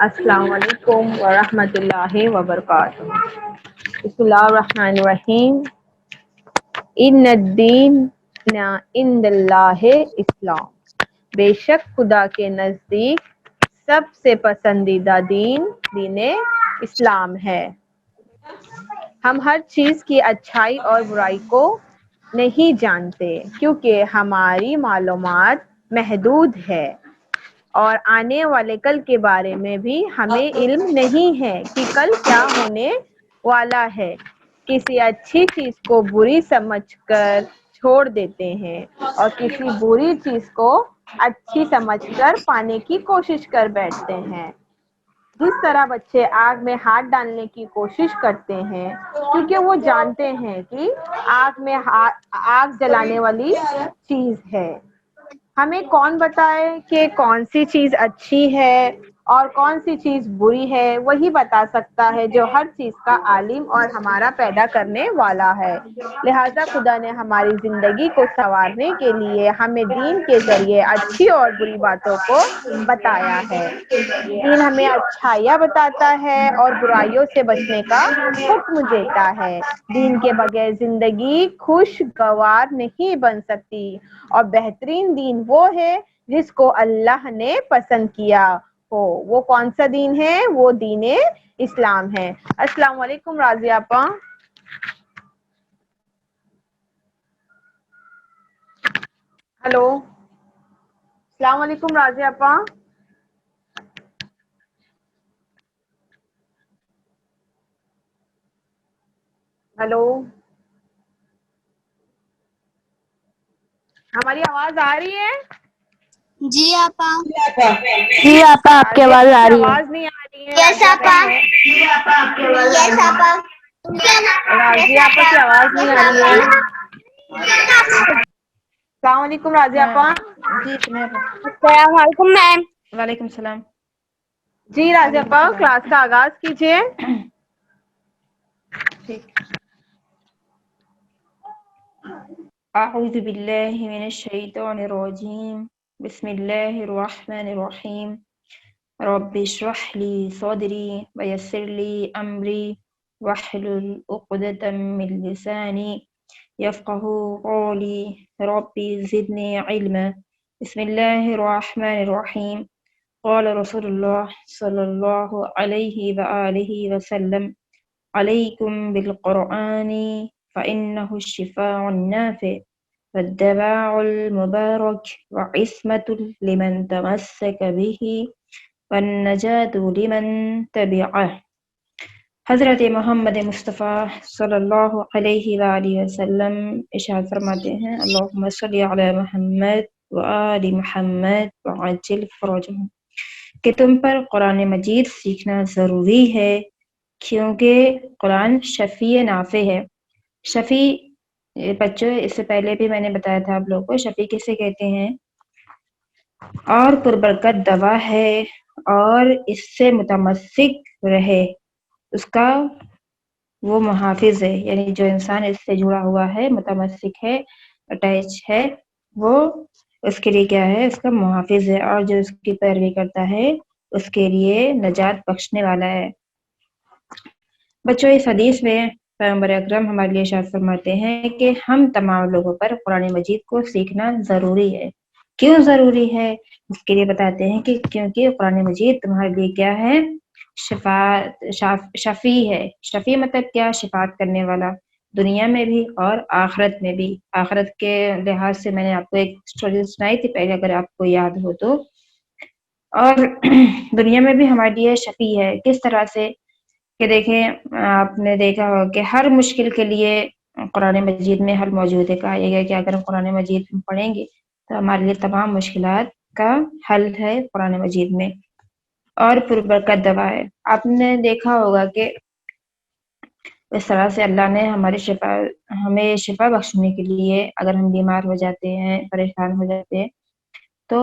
السلام علیکم ورحمۃ اللہ وبرکاتہ۔ بسم اللہ الرحمن الرحیم۔ ان الدین عند اللہ اسلام، بے شک خدا کے نزدیک سب سے پسندیدہ دین اسلام ہے۔ ہم ہر چیز کی اچھائی اور برائی کو نہیں جانتے کیونکہ ہماری معلومات محدود ہے، اور آنے والے کل کے بارے میں بھی ہمیں علم نہیں ہے کہ کل کیا ہونے والا ہے۔ کسی اچھی چیز کو بری سمجھ کر چھوڑ دیتے ہیں اور کسی بری چیز کو اچھی سمجھ کر پانے کی کوشش کر بیٹھتے ہیں۔ جس طرح بچے آگ میں ہاتھ ڈالنے کی کوشش کرتے ہیں کیونکہ وہ جانتے ہیں کہ آگ جلانے والی چیز ہے۔ ہمیں کون بتائے کہ کون سی چیز اچھی ہے اور کون سی چیز بری ہے؟ وہی بتا سکتا ہے جو ہر چیز کا عالم اور ہمارا پیدا کرنے والا ہے۔ لہٰذا خدا نے ہماری زندگی کو سنوارنے کے لیے ہمیں دین کے ذریعے اچھی اور بری باتوں کو بتایا ہے۔ دین ہمیں اچھائیاں بتاتا ہے اور برائیوں سے بچنے کا حکم دیتا ہے۔ دین کے بغیر زندگی خوشگوار نہیں بن سکتی، اور بہترین دین وہ ہے جس کو اللہ نے پسند کیا ہو۔ وہ کون سا دین ہے؟ وہ دین اسلام ہے۔ السلام علیکم راضیہ آپا۔ ہلو، السلام علیکم راضیہ آپا۔ ہلو، ہماری آواز آ رہی ہے؟ جی آپا۔ جی آپا، آپ کی آواز آ رہی ہے۔ آواز نہیں آ رہی ہے یس راضیہ آپا۔ یس آپا۔ راضیہ آپا کی آواز نہیں آ رہی ہے۔ السلام علیکم راضیہ آپا۔ جی السلام علیکم میم۔ وعلیکم السلام۔ جی راضیہ آپا، کلاس کا آغاز کیجیے۔ اعوذ باللہ من الشیطان الرجیم، بسم اللہ الرحمن الرحیم۔ رب اشرح لی صدری ویسر لی امری واحلل عقدۃ من لسانی یفقہوا قولی رب زدنی علما۔ بسم اللہ الرحمن الرحیم۔ قال رسول اللہ صلی اللہ علیہ وآلہ وسلم، علیکم بالقرآن فإنه الشفاء النافع والدواء المبارك وعصمة لمن تمسك به والنجاة لمن تبعه۔ حضرت محمد مصطفیٰ صلی اللہ علیہ وآلہ وسلم ارشاد فرماتے ہیں، اللہم صلی علی محمد وآل محمد وعجل فرجهم، کہ تم پر قرآن مجید سیکھنا ضروری ہے کیونکہ قرآن شفیع نافع ہے۔ شفیع بچوں، اس سے پہلے بھی میں نے بتایا تھا آپ لوگوں کو، شفیع کسے کہتے ہیں؟ اور پربرکت دوا ہے، اور اس سے متمسک رہے اس کا وہ محافظ ہے، یعنی جو انسان اس سے جڑا ہوا ہے، متمسک ہے، اٹیچ ہے، وہ اس کے لیے کیا ہے؟ اس کا محافظ ہے، اور جو اس کی پیروی کرتا ہے اس کے لیے نجات بخشنے والا ہے۔ بچوں، اس حدیث میں پیغمبر اکرم ہمارے لیے ارشاد فرماتے ہیں کہ ہم تمام لوگوں پر قرآن مجید کو سیکھنا ضروری ہے۔ کیوں ضروری ہے؟ اس کے لیے بتاتے ہیں کہ کیونکہ قرآن مجید تمہارے لیے کیا ہے؟ شفیع ہے۔ شفیع مطلب کیا؟ شفاعت کرنے والا، دنیا میں بھی اور آخرت میں بھی۔ آخرت کے لحاظ سے میں نے آپ کو ایک اسٹوری سنائی تھی پہلے، اگر آپ کو یاد ہو تو۔ اور دنیا میں بھی ہمارے لیے شفیع ہے۔ کس طرح سے کہ دیکھیں، آپ نے دیکھا ہوگا کہ ہر مشکل کے لیے قرآن مجید میں حل موجود ہے۔ کہا گیا کہ اگر ہم قرآن مجید پڑھیں گے تو ہمارے لیے تمام مشکلات کا حل ہے قرآن مجید میں، اور پربرکت دوا ہے۔ آپ نے دیکھا ہوگا کہ اس طرح سے اللہ نے ہمیں شفا بخشنے کے لیے، اگر ہم بیمار ہو جاتے ہیں، پریشان ہو جاتے ہیں، تو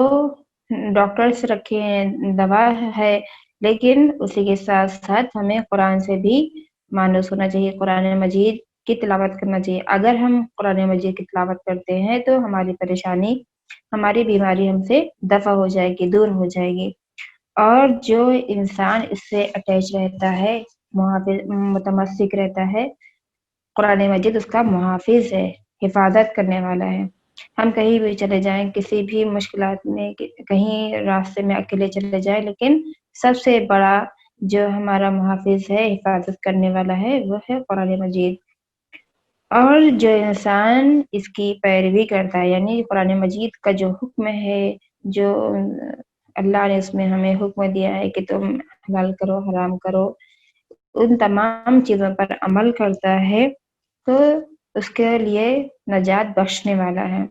ڈاکٹرز رکھے ہیں، دوا ہے، لیکن اسی کے ساتھ ساتھ ہمیں قرآن سے بھی مانوس ہونا چاہیے، قرآن مجید کی تلاوت کرنا چاہیے۔ اگر ہم قرآن مجید کی تلاوت کرتے ہیں تو ہماری پریشانی، ہماری بیماری ہم سے دفع ہو جائے گی، دور ہو جائے گی۔ اور جو انسان اس سے اٹیچ رہتا ہے، متمسک رہتا ہے، قرآن مجید اس کا محافظ ہے، حفاظت کرنے والا ہے۔ ہم کہیں بھی چلے جائیں، کسی بھی مشکلات میں، کہیں راستے میں اکیلے چلے جائیں، لیکن سب سے بڑا جو ہمارا محافظ ہے، حفاظت کرنے والا ہے، وہ ہے قرآن مجید۔ اور جو انسان اس کی پیروی کرتا ہے، یعنی قرآن مجید کا جو حکم ہے، جو اللہ نے اس میں ہمیں حکم دیا ہے کہ تم حلال کرو، حرام کرو، ان تمام چیزوں پر عمل کرتا ہے تو اس کے لیے نجات بخشنے والا ہے۔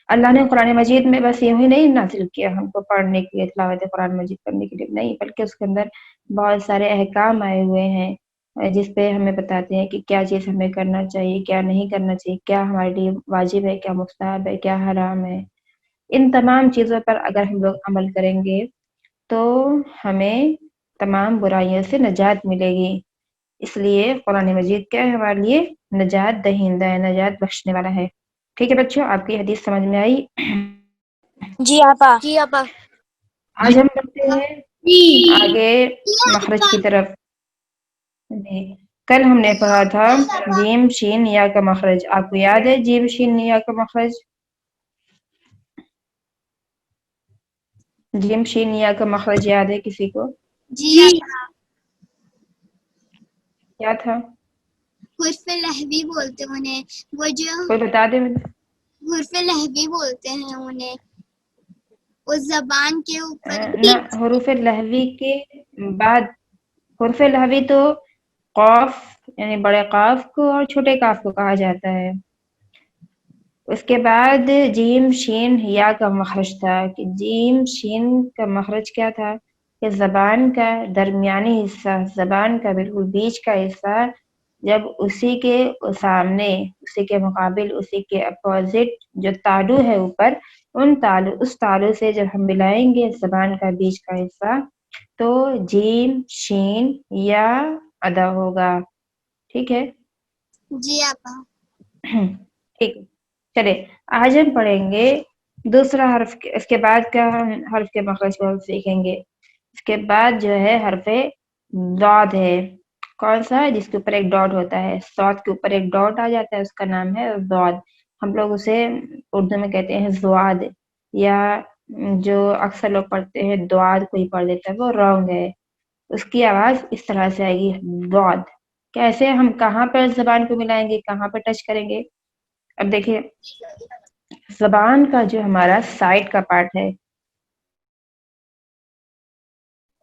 اللہ نے قرآن مجید میں بس یوں ہی نہیں نازل کیا ہم کو پڑھنے کے لیے، تلاوت قرآن مجید کرنے کے لیے نہیں، بلکہ اس کے اندر بہت سارے احکام آئے ہوئے ہیں جس پہ ہمیں بتاتے ہیں کہ کیا چیز ہمیں کرنا چاہیے، کیا نہیں کرنا چاہیے، کیا ہمارے لیے واجب ہے، کیا مستحب ہے، کیا حرام ہے۔ ان تمام چیزوں پر اگر ہم لوگ عمل کریں گے تو ہمیں تمام برائیوں سے نجات ملے گی۔ اس لیے قرآن مجید کیا ہے ہمارے لیے نجات دہندہ ہے، نجات بخشنے والا ہے۔ ٹھیک ہے بچوں، آپ کی حدیث سمجھ میں آئی؟ جی آپا آج ہم بڑھتے ہیں آگے مخرج کی طرف۔ جی، کل ہم نے پڑھا تھا جیم شین یا کا مخرج، آپ کو یاد ہے جیم شین یا کا مخرج؟ جیم شین یا کا مخرج یاد ہے کسی کو؟ جی کیا تھا؟ حرف لہوی بولتے ہیں انہیں، وہ جو کوئی بتا دے مجھے۔ حرف لہوی بولتے ہیں انہیں، اس زبان کے اوپر نہ، حروف لہوی کے بعد حرف لہوی تو قاف یعنی بڑے قاف کو اور چھوٹے قاف کو کہا جاتا ہے۔ اس کے بعد جیم شین یا کا مخرج تھا کہ جیم شین کا مخرج کیا تھا کہ زبان کا درمیانی حصہ، زبان کا بالکل بیچ کا حصہ، جب اسی کے سامنے، اسی کے مقابل، اسی کے اپوزٹ جو تالو ہے اوپر، اس تالو سے جب ہم ملائیں گے زبان کا بیچ کا حصہ تو جیم شین یا ادا ہوگا۔ ٹھیک ہے؟ جی آپا ٹھیک ہے، چلے آج ہم پڑھیں گے دوسرا حرف اس کے بعد کا ہم حرف کے مخرج کو ہم سیکھیں گے۔ اس کے بعد جو ہے حرف ضاد ہے، کون سا ہے؟ جس کے اوپر ایک ڈاٹ ہوتا ہے، صاد کے اوپر ایک ڈاٹ آ جاتا ہے، اس کا نام ہے ضاد۔ ہم لوگ اسے اردو میں کہتے ہیں ضواد، یا جو اکثر لوگ پڑھتے ہیں دعاد کوئی پڑھ لیتا ہے، وہ رانگ ہے۔ اس کی آواز اس طرح سے آئے گی ضاد۔ کیسے؟ ہم کہاں پر زبان کو ملائیں گے، کہاں پر ٹچ کریں گے؟ اب دیکھیں، زبان کا جو ہمارا سائڈ کا پارٹ ہے،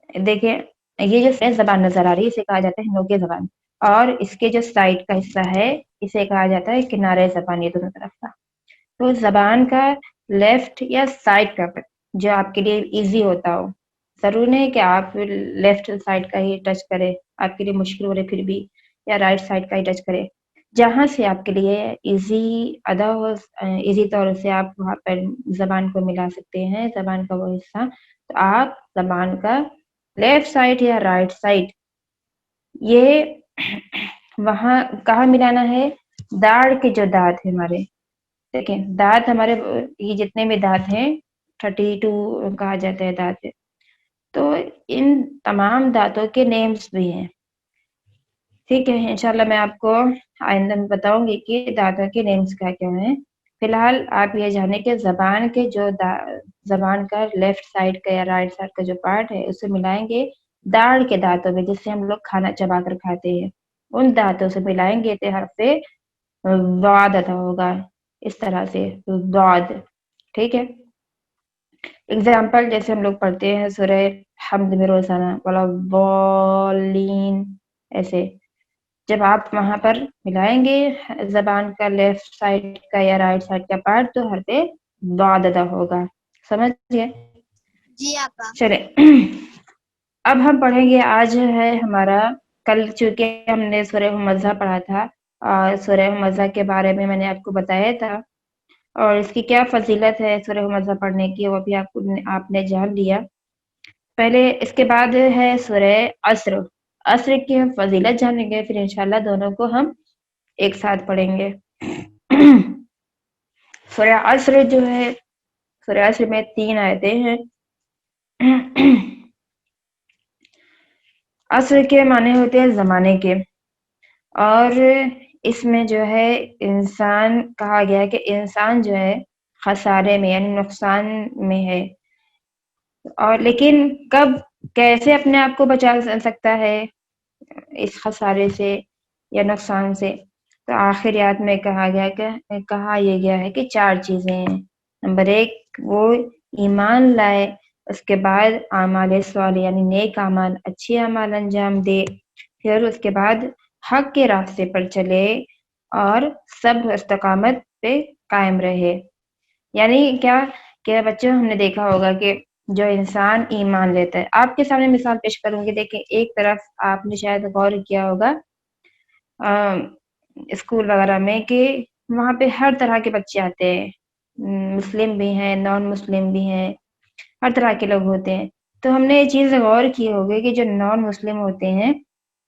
دیکھیں یہ جو زبان نظر آ رہی ہے اسے کہا جاتا ہے نوکے زبان، اور اس کے جو سائڈ کا حصہ ہے اسے کہا جاتا ہے کنارے زبان، یہ دونوں طرف کا۔ تو زبان کا لیفٹ یا سائڈ کا جو آپ کے لیے ایزی ہوتا ہو، ضرور نہیں کہ آپ لیفٹ سائڈ کا ہی ٹچ کرے، آپ کے لیے مشکل ہو رہے پھر بھی، یا رائٹ سائڈ کا ہی ٹچ کرے، جہاں سے آپ کے لیے ایزی ادا ہو، ایزی طور سے آپ وہاں پر زبان کو ملا سکتے ہیں، زبان کا وہ حصہ۔ تو آپ زبان کا لیفٹ سائڈ یا رائٹ سائڈ، یہ وہاں کہاں ملانا ہے؟ داڑھ کے جو دانت ہیں ہمارے، دیکھیں دانت ہمارے، یہ جتنے بھی دانت ہیں 32 کہا جاتا ہے دانت، تو ان تمام دانتوں کے نیمز بھی ہیں۔ ٹھیک ہے، انشاءاللہ میں آپ کو آئندہ میں بتاؤں گی کہ دانتوں کے نیمز کیا کیا ہیں۔ فی الحال آپ یہ جانیں کہ زبان کے جو زبان کا لیفٹ سائڈ کا یا رائٹ سائڈ کا جو پارٹ ہے اسے ملائیں گے داڑھ کے دانتوں میں، جس سے ہم لوگ کھانا چبا کر کھاتے ہیں، ان دانتوں سے ملائیں گے تو حرف ضاد ادا ہوگا، اس طرح سے ضاد۔ ٹھیک ہے، اگزامپل جیسے ہم لوگ پڑھتے ہیں سورہ حمد میں روزانہ ولا الضالین، ایسے جب آپ وہاں پر ملائیں گے زبان کا لیفٹ سائڈ کا یا رائٹ سائڈ کا پارٹ تو حرف ضاد ادا ہوگا۔ سمجھ گئے؟ جی آپا چلے اب ہم پڑھیں گے، آج ہے ہمارا، کل چونکہ ہم نے سورہ ہمزہ پڑھا تھا اور سورہ ہمزہ کے بارے میں میں نے آپ کو بتایا تھا، اور اس کی کیا فضیلت ہے سورہ ہمزہ پڑھنے کی وہ بھی آپ نے جان لیا۔ پہلے اس کے بعد ہے سورہ عصر، عصر کی ہم فضیلت جانیں گے، پھر انشاءاللہ دونوں کو ہم ایک ساتھ پڑھیں گے۔ سورہ عصر جو ہے، سورہ عصر میں 3 آیتیں ہیں، عصر کے معنی ہوتے ہیں زمانے کے، اور اس میں جو ہے انسان کہا گیا ہے کہ انسان جو ہے خسارے میں یعنی نقصان میں ہے، اور لیکن کب کیسے اپنے آپ کو بچا سکتا ہے اس خسارے سے یا نقصان سے؟ تو آخریات میں کہا یہ گیا ہے کہ 4 چیزیں ہیں۔ نمبر 1 وہ ایمان لائے، اس کے بعد اعمال صالح یعنی نیک اعمال، اچھے اعمال انجام دے، پھر اس کے بعد حق کے راستے پر چلے اور صبر استقامت پہ قائم رہے۔ یعنی کیا کہ بچوں ہم نے دیکھا ہوگا کہ جو انسان ایمان لیتا ہے، آپ کے سامنے مثال پیش کروں گی، دیکھیں ایک طرف آپ نے شاید غور کیا ہوگا اسکول وغیرہ میں کہ وہاں پہ ہر طرح کے بچے آتے ہیں، مسلم بھی ہیں، نان مسلم بھی ہیں، ہر طرح کے لوگ ہوتے ہیں۔ تو ہم نے یہ چیز غور کی ہوگی کہ جو نان مسلم ہوتے ہیں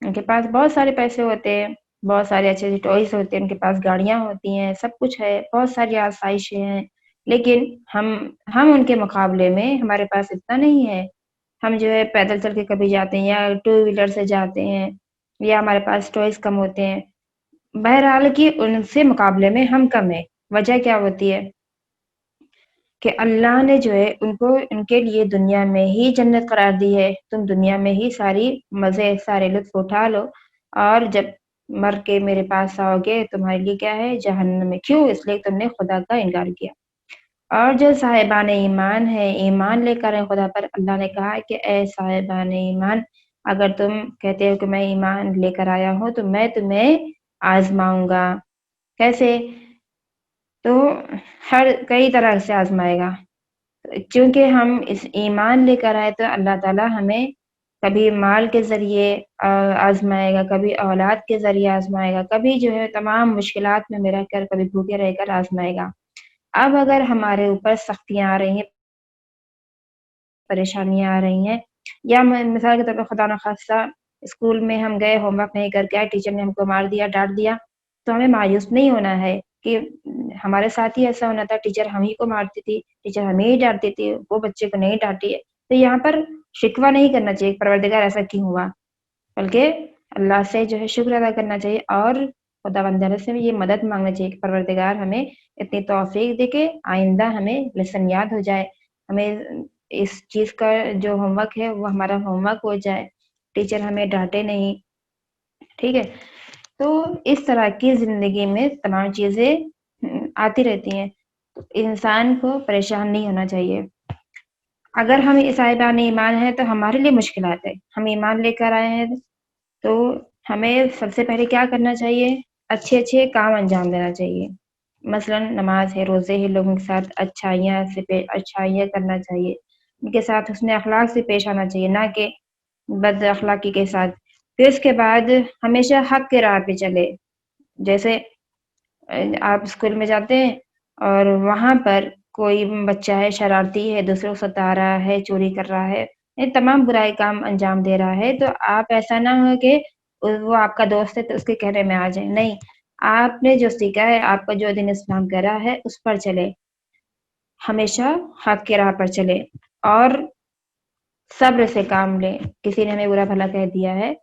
ان کے پاس بہت سارے پیسے ہوتے ہیں، بہت سارے اچھے اچھے ٹوائز ہوتے ہیں، ان کے پاس گاڑیاں ہوتی ہیں، سب کچھ ہے، بہت ساری آسائشیں ہیں، لیکن ہم ان کے مقابلے میں ہمارے پاس اتنا نہیں ہے۔ ہم جو ہے پیدل چل کے کبھی جاتے ہیں یا 2 ویلر سے جاتے ہیں، یا ہمارے پاس ٹوائز کم ہوتے ہیں۔ بہرحال کہ ان سے مقابلے میں ہم کم ہیں۔ وجہ کیا ہوتی ہے کہ اللہ نے جو ہے ان کے لیے دنیا میں ہی جنت قرار دی ہے، تم دنیا میں ہی ساری مزے سارے لطف اٹھا لو، اور جب مر کے میرے پاس آؤ گے تمہارے لیے کیا ہے؟ جہنم میں۔ کیوں؟ اس لیے تم نے خدا کا انکار کیا۔ اور جو صاحبان ایمان ہے، ایمان لے کر خدا پر، اللہ نے کہا کہ اے صاحبان ایمان، اگر تم کہتے ہو کہ میں ایمان لے کر آیا ہوں تو میں تمہیں آزماؤں گا۔ کیسے؟ تو کئی طرح سے آزمائے گا، چونکہ ہم اس ایمان لے کر آئے تو اللہ تعالیٰ ہمیں کبھی مال کے ذریعے آزمائے گا، کبھی اولاد کے ذریعے آزمائے گا، کبھی جو ہے تمام مشکلات میں رہ کر، کبھی بھوکے رہ کر آزمائے گا۔ اب اگر ہمارے اوپر سختیاں آ رہی ہیں، پریشانیاں آ رہی ہیں، یا مثال کے طور پر خدا نخواستہ اسکول میں ہم گئے، ہوم ورک نہیں کر کے آئے، ٹیچر نے ہم کو مار دیا، ڈانٹ دیا، تو ہمیں مایوس نہیں ہونا ہے کہ ہمارے ساتھ ہی ایسا ہونا تھا، ٹیچر ہم ہی کو مارتی تھی، ٹیچر ہمیں ہی ڈانٹتی تھی، وہ بچے کو نہیں ڈانٹی ہے۔ تو یہاں پر شکوہ نہیں کرنا چاہیے پروردگار ایسا کیوں ہوا، بلکہ اللہ سے جو ہے شکر ادا کرنا چاہیے، اور خدا بندہ سے بھی یہ مدد مانگنا چاہیے کہ پروردگار ہمیں اتنی توفیق دے کہ آئندہ ہمیں لیسن یاد ہو جائے، ہمیں اس چیز کا جو ہوم ورک ہے وہ ہمارا ہوم ورک ہو جائے، ٹیچر ہمیں ڈانٹے نہیں۔ ٹھیک ہے، تو اس طرح کی زندگی میں تمام چیزیں آتی رہتی ہیں، تو انسان کو پریشان نہیں ہونا چاہیے۔ اگر ہم صاحبان ایمان ہیں تو ہمارے لیے مشکلات ہے، ہم ایمان لے کر آئے ہیں تو ہمیں سب سے پہلے کیا کرنا چاہیے؟ اچھے اچھے کام انجام دینا چاہیے، مثلا نماز ہے، روزے ہے، لوگوں کے ساتھ اچھائیاں کرنا چاہیے، ان کے ساتھ حسن اخلاق سے پیش آنا چاہیے، نہ کہ بد اخلاقی کے ساتھ۔ پھر اس کے بعد ہمیشہ حق کے راہ پہ چلے، جیسے آپ اسکول میں جاتے ہیں اور وہاں پر کوئی بچہ ہے شرارتی ہے، دوسروں کو ستا رہا ہے، چوری کر رہا ہے، یہ تمام برائی کام انجام دے رہا ہے، تو آپ ایسا نہ ہو کہ وہ آپ کا دوست ہے تو اس کے کہنے میں آ جائیں، نہیں، آپ نے جو سیکھا ہے، آپ کا جو دین اسلام کہہ رہا ہے اس پر چلے، ہمیشہ حق کے راہ پر چلے، اور صبر سے کام لیں۔ کسی نے ہمیں برا بھلا کہہ دیا ہے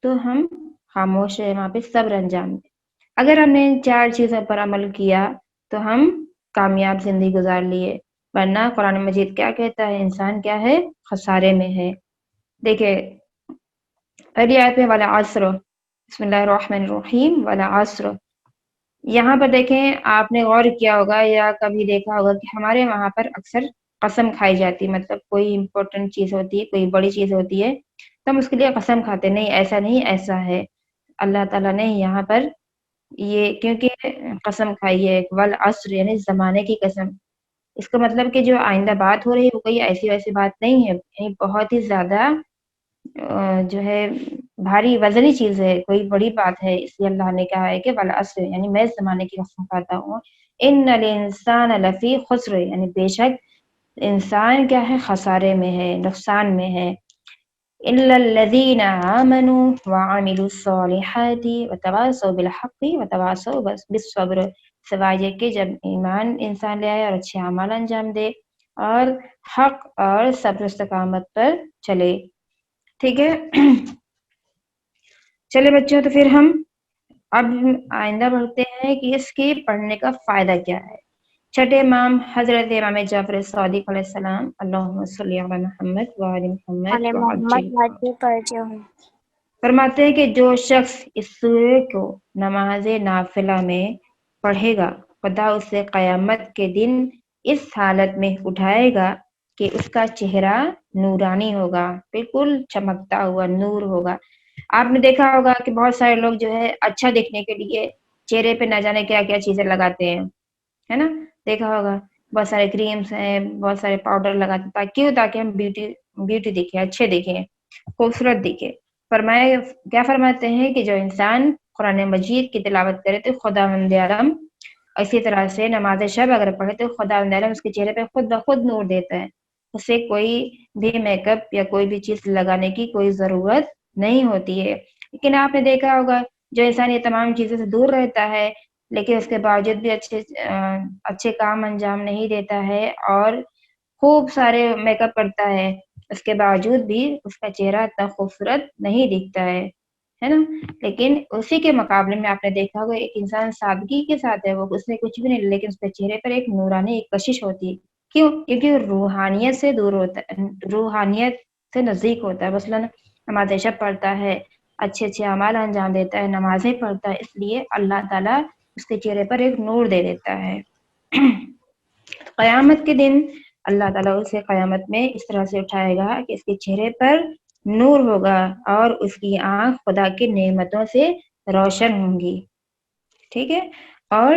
تو ہم خاموش ہے، وہاں پہ صبر انجام دیں۔ اگر ہم نے ان 4 چیزوں پر عمل کیا تو ہم کامیاب زندگی گزار لیے، ورنہ قرآن مجید کیا کہتا ہے؟ انسان کیا ہے؟ خسارے میں ہے۔ دیکھیں پہلی آیت میں والعصر، بسم اللہ الرحمن الرحیم، والعصر، یہاں پر دیکھیں آپ نے غور کیا ہوگا یا کبھی دیکھا ہوگا کہ ہمارے وہاں پر اکثر قسم کھائی جاتی ہے، مطلب کوئی امپورٹنٹ چیز ہوتی ہے، کوئی بڑی چیز ہوتی ہے تو ہم اس کے لیے قسم کھاتے، نہیں ایسا نہیں، ایسا ہے۔ اللہ تعالیٰ نے یہاں پر یہ کیونکہ قسم کھائی ہے، والعصر یعنی زمانے کی قسم، اس کا مطلب کہ جو آئندہ بات ہو رہی ہے وہ کوئی ایسی ویسی بات نہیں ہے، یعنی بہت ہی زیادہ جو ہے بھاری وزنی چیز ہے، کوئی بڑی بات ہے، اس لیے اللہ نے کہا ہے کہ والعصر یعنی میں زمانے کی قسم کھاتا ہوں، ان الانسان لفی خسر، یعنی بے شک انسان کیا ہے؟ خسارے میں ہے، نقصان میں ہے، الا الذین آمنوا وعملوا الصالحات وتواصوا بالحق وتواصوا بالصبر، سوائے یہ کہ جب ایمان انسان لے آئے اور اچھے اعمال انجام دے اور حق اور صبر استقامت پر چلے. ٹھیک ہے. چلے بچوں، تو پھر ہم اب آئندہ بڑھتے ہیں کہ اس کے پڑھنے کا فائدہ کیا ہے. چھٹے امام حضرت امام جعفر صادق علیہ السلام، اللہم صلی علی محمد وآل محمد وعجل، فرماتے ہیں کہ جو شخص اس سورے کو نماز نافلہ میں پڑھے گا، خدا اسے قیامت کے دن اس حالت میں اٹھائے گا کہ اس کا چہرہ نورانی ہوگا، بالکل چمکتا ہوا نور ہوگا. آپ نے دیکھا ہوگا کہ بہت سارے لوگ جو ہے اچھا دیکھنے کے لیے چہرے پہ نہ جانے کیا کیا چیزیں لگاتے ہیں، ہے نا. دیکھا ہوگا بہت سارے کریمس ہیں، بہت سارے پاؤڈر لگاتے ہیں. کیوں؟ تاکہ ہم بیوٹی دکھیں، اچھے دکھیں، خوبصورت دکھے. کیا فرماتے ہیں کہ جو انسان قرآن مجید کی تلاوت کرے تو خداوند عالم، اسی طرح سے نماز شب اگر پڑھے تو خداوند عالم اس کے چہرے پہ خود بخود نور دیتا ہے. اسے کوئی بھی میک اپ یا کوئی بھی چیز لگانے کی کوئی ضرورت نہیں ہوتی ہے. لیکن آپ نے دیکھا ہوگا جو انسان یہ تمام چیزوں سے دور رہتا ہے لیکن اس کے باوجود بھی اچھے کام انجام نہیں دیتا ہے اور خوب سارے میک اپ کرتا ہے، اس کے باوجود بھی اس کا چہرہ اتنا خوبصورت نہیں دکھتا ہے نا. لیکن اسی کے مقابلے میں آپ نے دیکھا ہوگا ایک انسان سادگی کے ساتھ ہے، وہ اس میں کچھ بھی نہیں، لیکن اس کے چہرے پر ایک نورانی ایک کشش ہوتی ہے. کیوں؟ کیونکہ روحانیت سے دور ہوتا ہے، روحانیت سے نزدیک ہوتا ہے. مثلاً نماز شب پڑھتا ہے، اچھے اچھے اعمال انجام دیتا ہے، نمازیں پڑھتا ہے، اس لیے اللہ تعالیٰ اس کے چہرے پر ایک نور دے دیتا ہے. قیامت کے دن اللہ تعالیٰ اسے قیامت میں اس طرح سے اٹھائے گا کہ اس کے چہرے پر نور ہوگا اور اس کی آنکھ خدا کی نعمتوں سے روشن ہوں گی. ٹھیک ہے. اور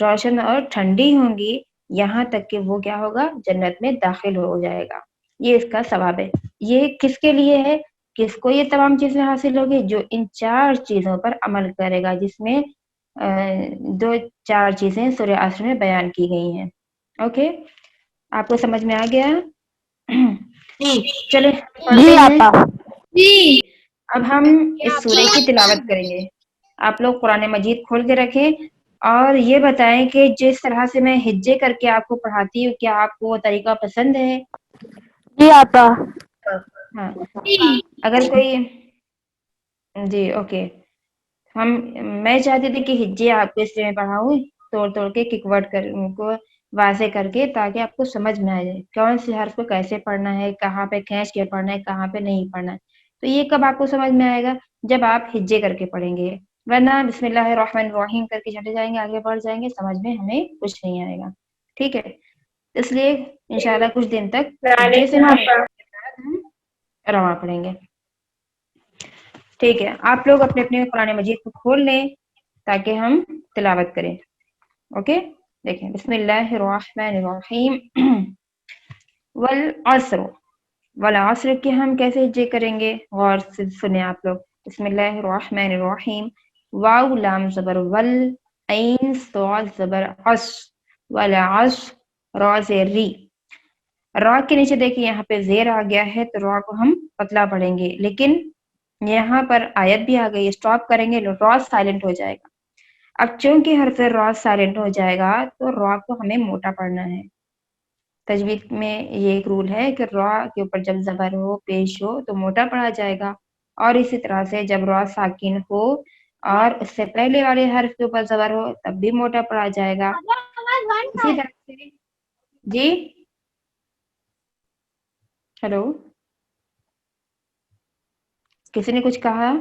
روشن اور ٹھنڈی ہوں گی، یہاں تک کہ وہ کیا ہوگا، جنت میں داخل ہو جائے گا. یہ اس کا ثواب ہے. یہ کس کے لیے ہے؟ کس کو یہ تمام چیزیں حاصل ہوگی؟ جو ان 4 چیزوں پر عمل کرے گا، جس میں 4 چیزیں سورہ عصر میں بیان کی گئی ہیں. اوکے، آپ کو سمجھ میں آ گیا؟ چلے پڑھتے ہیں. اب ہم اس سورے کی تلاوت کریں گے. آپ لوگ قرآن مجید کھول کے رکھیں اور یہ بتائیں کہ جس طرح سے میں ہجے کر کے آپ کو پڑھاتی ہوں، کیا آپ کو وہ طریقہ پسند ہے؟ جی آپا. ہاں، اگر کوئی جی اوکے. میں چاہتی تھی کہ ہجے آپ کو اس لیے پڑھاؤں توڑ کے کک ورڈ کو واضح کر کے، تاکہ آپ کو سمجھ میں آ جائے کون سے حرف کو کیسے پڑھنا ہے، کہاں پہ کھینچ کے پڑھنا ہے، کہاں پہ نہیں پڑھنا ہے. تو یہ کب آپ کو سمجھ میں آئے گا؟ جب آپ ہجے کر کے پڑھیں گے. ورنہ بسم اللہ الرحمن الرحیم کر کے چلے جائیں گے، آگے بڑھ جائیں گے، سمجھ میں ہمیں کچھ نہیں آئے گا. ٹھیک ہے. اس لیے انشاءاللہ کچھ دن تک ہجے سے رواں پڑھیں گے. ٹھیک ہے. آپ لوگ اپنے اپنے قرآن مجید کو کھول لیں تاکہ ہم تلاوت کریں. اوکے. دیکھیں، بسم اللہ الرحمن الرحیم. والعصر، والعصر کے ہم کیسے ہجے کریں گے؟ غور سے سنیں آپ لوگ. بسم اللہ الرحمن الرحیم. واو لام زبر ول، عین صاد زبر عص، والعصر، را سے ری. را کے نیچے دیکھیں یہاں پہ زیر آ گیا ہے تو را کو ہم پتلا پڑھیں گے، لیکن یہاں پر آیت بھی آ گئی، اسٹاپ کریں گے را سائلنٹ ہو جائے گا. اب چونکہ حرف را سائلنٹ ہو جائے گا تو را کو ہمیں موٹا پڑھنا ہے. تجوید میں یہ ایک رول ہے کہ را کے اوپر جب زبر ہو، پیش ہو تو موٹا پڑھا جائے گا، اور اسی طرح سے جب را ساکن ہو اور اس سے پہلے والے حرف کے اوپر زبر ہو تب بھی موٹا پڑھا جائے گا. اسی طرح سے جی ہیلو، کسی نے کچھ کہا؟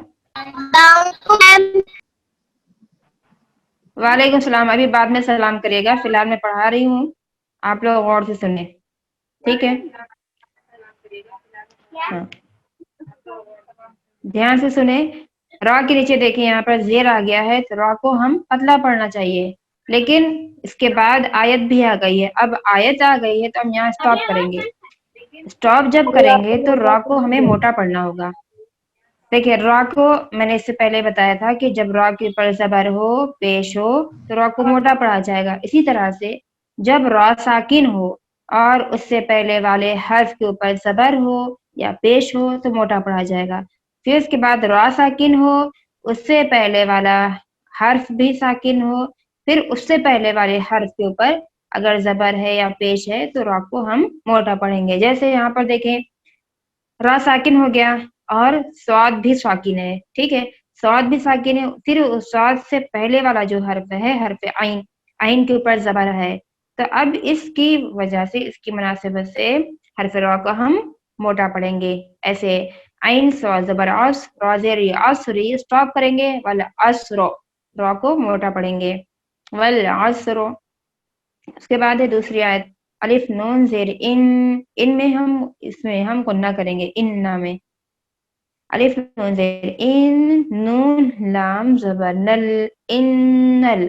وعلیکم السلام. ابھی بعد میں سلام کریے گا، فی الحال میں پڑھا رہی ہوں، آپ لوگ غور سے سنیں. ٹھیک ہے. ہاں، دھیان سے سنیں. را کے نیچے دیکھیں یہاں پر زیر آ گیا ہے تو را کو ہم پتلا پڑھنا چاہیے، لیکن اس کے بعد آیت بھی آ گئی ہے. اب آیت آ گئی ہے تو ہم یہاں اسٹاپ کریں گے. اسٹاپ جب کریں گے تو را کو ہمیں موٹا پڑھنا ہوگا. دیکھیے، را کو میں نے اس سے پہلے بتایا تھا کہ جب را کے اوپر زبر ہو، پیش ہو تو را کو موٹا پڑھا جائے گا. اسی طرح سے جب را ساکن ہو اور اس سے پہلے والے حرف کے اوپر زبر ہو یا پیش ہو تو موٹا پڑھا جائے گا. پھر اس کے بعد را ساکن ہو، اس سے پہلے والا حرف بھی ساکن ہو، پھر اس سے پہلے والے حرف کے اوپر اگر زبر ہے یا پیش ہے تو را کو ہم موٹا پڑھیں گے. جیسے یہاں پر دیکھیں را ساکن ہو گیا اور سواد بھی ساکن ہے. ٹھیک ہے, سواد بھی ساکن ہے. پھر سواد سے پہلے والا جو حرف ہے حرف عین, عین کے اوپر زبر ہے, تو اب اس کی وجہ سے, اس کی مناسبت سے حرف را کو ہم موٹا پڑھیں گے. ایسے عین سواد زبر عص, را زیر عصری اسٹاپ کریں گے, والعصر را کو موٹا پڑھیں گے, والعصر. اس کے بعد ہے دوسری آیت الف نون زیر ان میں ہم اس میں ہم غنہ کریں گے, اننا میں الف نون زیر ان, نون لام زبر نل, انل.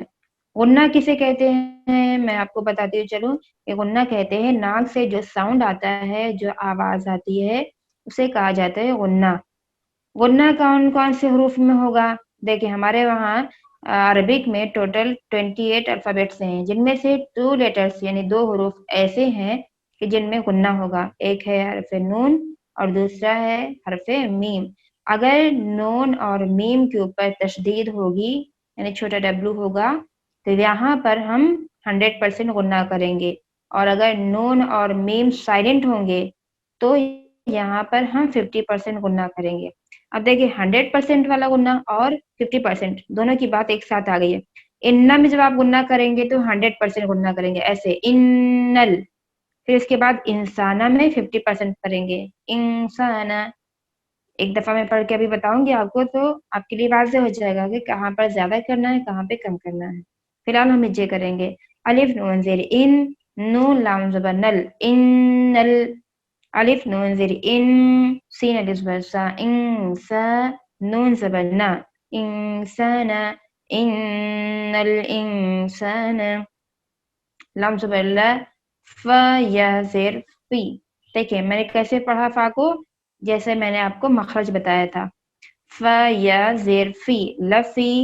غنہ کسے کہتے ہیں میں آپ کو بتاتی ہوں. چلو, کہ غنہ کہتے ہیں ناک سے جو ساؤنڈ آتا ہے, جو آواز آتی ہے, اسے کہا جاتا ہے غنہ. غنہ کون کون سے حروف میں ہوگا؟ دیکھیں ہمارے وہاں عربک میں ٹوٹل 28 الفابیٹس ہیں, جن میں سے 2 لیٹرز یعنی 2 حروف ایسے ہیں کہ جن میں غنہ ہوگا. ایک ہے حرف نون اور دوسرا ہے حرف میم. اگر نون اور میم کے اوپر تشدید ہوگی یعنی چھوٹا ڈبلو ہوگا تو یہاں پر ہم 100% غنہ کریں گے, اور اگر نون اور میم سائلنٹ ہوں گے تو یہاں پر ہم 50% غنہ کریں گے. اب دیکھیں 100% والا غنہ اور 50% دونوں کی بات ایک ساتھ آ گئی ہے. اننا میں جب آپ غنہ کریں گے تو 100% غنہ کریں گے, ایسے انل. پھر اس کے بعد انسانہ میں 50% کریں گے, انسانہ. ایک دفعہ میں پڑھ کے ابھی بتاؤں گی آپ کو, تو آپ کے لیے واضح ہو جائے گا کہ کہاں پر زیادہ کرنا ہے, کہاں پہ کم کرنا ہے. فی الحال ہم یہ کریں گے الف نون زیر ان, نون لام زبر نل, انل. الف نون زیر ان, سین الف زبر سا, انسا, نون زبر نا, انسانا, ان الانسان. لام زبر لا, فا یا زیر فی. دیکھیں میں نے کیسے پڑھا فا کو, جیسے میں نے آپ کو مخرج بتایا تھا. فا یا زیر فی, لفی.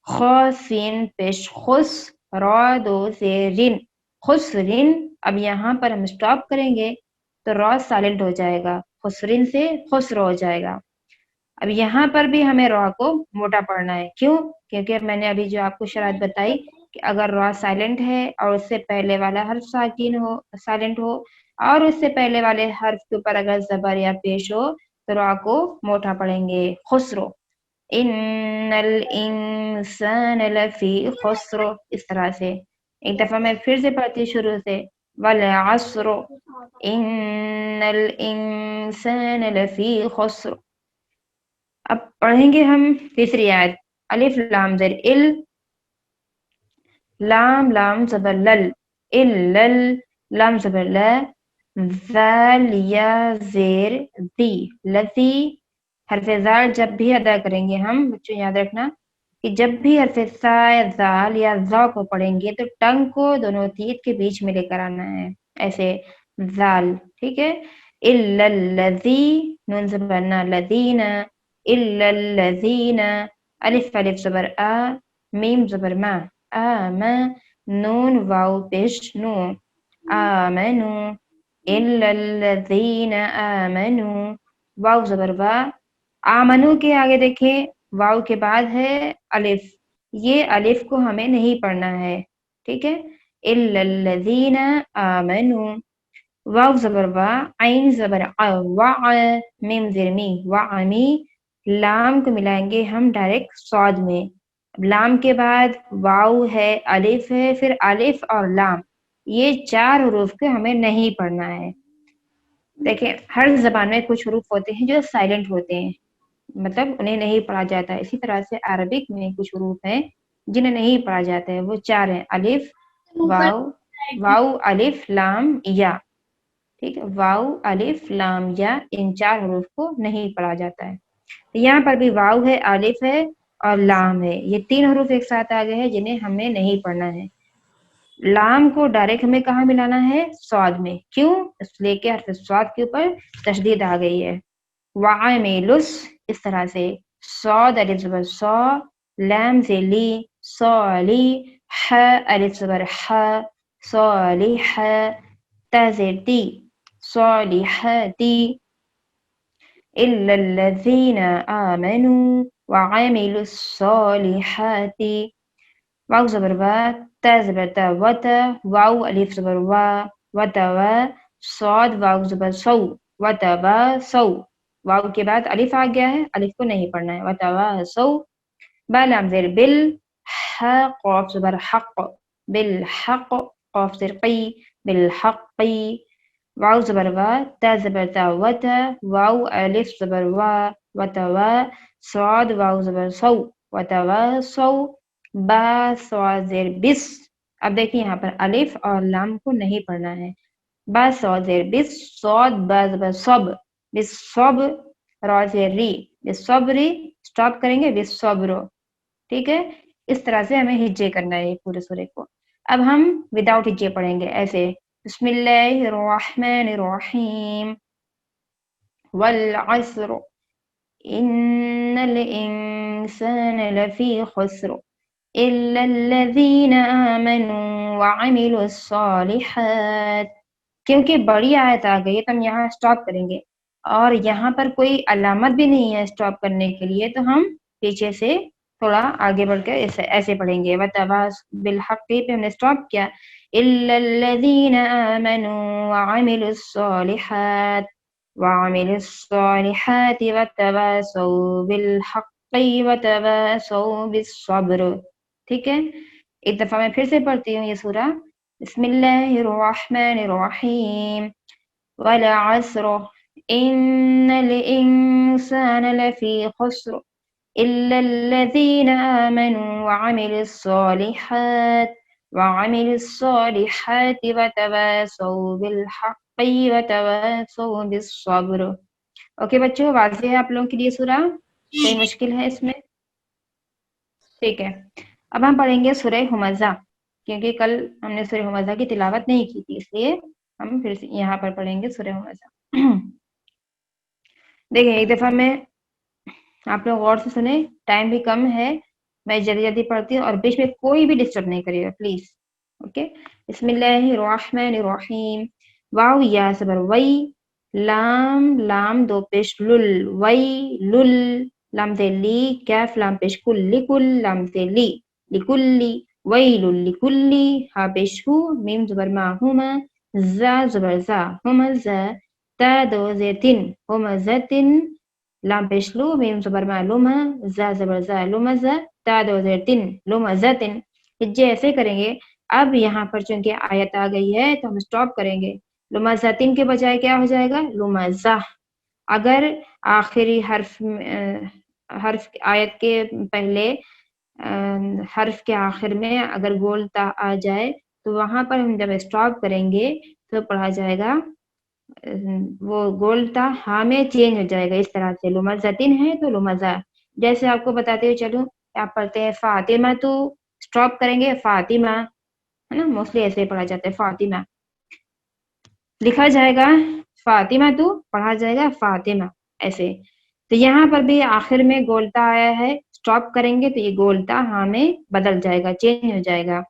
خا سین پیش خس, را دو زیرن, خسرن. اب یہاں پر ہم اسٹاپ کریں گے تو را سائلنٹ ہو جائے گا, خسرن سے خسر ہو جائے گا. اب یہاں پر بھی ہمیں را کو موٹا پڑھنا ہے. کیوں؟ کیونکہ میں نے ابھی جو آپ کو شرائط بتائی کہ اگر را سائلنٹ ہے اور اس سے پہلے والا حرف ساکن ہو, سائلنٹ ہو, اور اس سے پہلے والے حرف کے اوپر اگر زبر یا پیش ہو تو را کو موٹا پڑھیں گے, خسرو. ان الانسان لفی خسر. اس طرح سے ایک دفعہ میں پھر سے پڑھتی شروع سے, والعصر ان الانسان لفی خسر. اب پڑھیں گے ہم تیسری آیت الف لام زیر ال, لام لام زبر لل, الل. لام زبر لا, ذال یا زیر ذی, لذی. حرف زال جب بھی ادا کریں گے ہم, بچوں یاد رکھنا کہ جب بھی حرف سا یا زال یا ذا کو پڑھیں گے تو ٹنگ کو دونوں تیت کے بیچ میں لے کر آنا ہے, ایسے زال. ٹھیک ہے, الا الذی, نون زبر نا, لذین, الا الذین. الف الف زبر آ, میم زبر ما, آما. نون واو پیش نو, آمنو, الا الذین آمنو. واو زبر وا, آمنو کے آگے دیکھیں واو کے بعد ہے الف, یہ الف کو ہمیں نہیں پڑھنا ہے. ٹھیک ہے, الا الذین آمنو. واو زبر وا, عین زبر ع, وع, میم زیر می, وعمی. لام کو ملائیں گے ہم ڈائریکٹ صاد میں. لام کے بعد واو ہے, الف ہے, پھر الف اور لام, یہ 4 حروف کے ہمیں نہیں پڑھنا ہے. دیکھیں ہر زبان میں کچھ حروف ہوتے ہیں جو سائلنٹ ہوتے ہیں, مطلب انہیں نہیں پڑھا جاتا ہے. اسی طرح سے عربک میں کچھ حروف ہیں جنہیں نہیں پڑھا جاتا ہے, وہ 4 ہیں, الف, واو, واو الف لام یا. ٹھیک ہے, واو الف لام یا, ان 4 حروف کو نہیں پڑھا جاتا ہے. یہاں پر بھی واو ہے, الف ہے اور لام ہے, یہ 3 حروف ایک ساتھ آ گئے ہیں جنہیں ہمیں نہیں پڑھنا ہے. لام کو ڈائریکٹ ہمیں کہاں ملانا ہے؟ صاد میں. کیوں؟ اس لیے کہ حرف صاد کے اوپر تشدید آ گئی ہے. وعاملس, اس طرح سے صاد الف زبر صا, لام سے لی, صالی. ح الف زبر ح, صالح. تا زیر تی, صالحاتی. الا الذین آمنوا وعملوا الصالحات. واو زبر وا، تا زبر تا، وتا، واو الف زبر وا، وتوا، صاد واو زبر سو، وتوا سو، واو کے بعد الف آ گیا ہے، الف کو نہیں پڑھنا ہے، وتوا سو، با لام زیر بل، ح قاف زبر حق، بالحق، قاف زیر قی، بالحقی، واو زبر وا، تا زبر تا، وتا، واو الف زبر وا، وتوا، صاد واو زبر سو، وتوا سو، با صاد زیر بس، اب دیکھیں یہاں پر الف اور لام کو نہیں پڑھنا ہے، با صاد زیر بس، صاد با زبر صب، بس صب، را زیر ری، بس صبری، سٹاپ کریں گے بس صبرو، ٹھیک ہے، اس طرح سے ہمیں ہجے کرنا ہے پورے سورے کو. اب ہم وداؤٹ ہجے پڑھیں گے ایسے، بسم اللہ الرحمن الرحیم، والعصر ان الانسان لفی خسر الا الذین آمنوا وعملوا الصالحات. کیونکہ بڑی آیت آ گئی ہے تو ہم یہاں سٹاپ کریں گے، اور یہاں پر کوئی علامت بھی نہیں ہے سٹاپ کرنے کے لیے، تو ہم پیچھے سے تھوڑا آگے بڑھ کے ایسے پڑھیں گے، وتواص بالحق پہ ہم نے سٹاپ کیا، الا الذین آمنوا وعملوا الصالحات وعملوا الصالحات وتواصوا بالحق وتواصوا بالصبر. ٹھیک ہے، ایک دفعہ میں پھر سے پڑھتی ہوں یہ سورہ. بسم اللہ الرحمن الرحیم، والعصر ان الانسان لفی خسر الا الذین آمنوا وعملوا الصالحات وتواصوا بالحق وتواصوا بالصبر. اوکے بچوں، واضح ہے آپ لوگوں کے لیے سورہ؟ کوئی مشکل ہے اس میں؟ ٹھیک ہے، اب ہم پڑھیں گے سورہ ہمزہ، کیونکہ کل ہم نے سورہ ہمزہ کی تلاوت نہیں کی تھی، اس لیے ہم پھر سے یہاں پر پڑھیں گے سورہ ہمزہ. دیکھیں ایک دفعہ میں آپ لوگ غور سے سنیں، ٹائم بھی کم ہے، میں جلدی جلدی پڑھتی ہوں اور بیچ میں کوئی بھی ڈسٹرب نہیں کرے گا پلیز. اوکے، بسم اللہ الرحمن الرحیم، واو یا زبر وئی، لام لام دو پیش لل، وئی لل، لام تے لی، کیف لام پیش کل، لکل، لام تے لی، لکلی، ویل لکلی، ہا پیش ہو، میم زبر ما، ہما، زا زبر زا، ہما زا، تا دو زیتن، ہما زتن، لام پیش لو، میم زبر ما، لما، زا زبر زا، لما زا، تا دو زیتن، لما زتن. ہجے ایسے کریں گے. اب یہاں پر چونکہ آیت آ گئی ہے تو ہم سٹاپ کریں گے، لمزتن کے بجائے کیا ہو جائے گا، لمزہ. اگر آخری حرف آیت کے پہلے حرف کے آخر میں اگر گولتا آ جائے تو وہاں پر ہم جب سٹاپ کریں گے تو پڑھا جائے گا، وہ گولتا ہاں میں چینج ہو جائے گا، اس طرح سے لمزتن ہے تو لمزہ. جیسے آپ کو بتاتے ہوئے چلوں، آپ پڑھتے ہیں فاطمہ، تو سٹاپ کریں گے فاطمہ، ہے نا، موسٹلی ایسے ہی پڑھا جاتا ہے فاطمہ، لکھا جائے گا فاطمہ، تو پڑھا جائے گا فاطمہ، ایسے. تو یہاں پر بھی آخر میں گولتا آیا ہے، سٹاپ کریں گے تو یہ گولتا ہاں میں بدل جائے گا، چینج ہو جائے گا،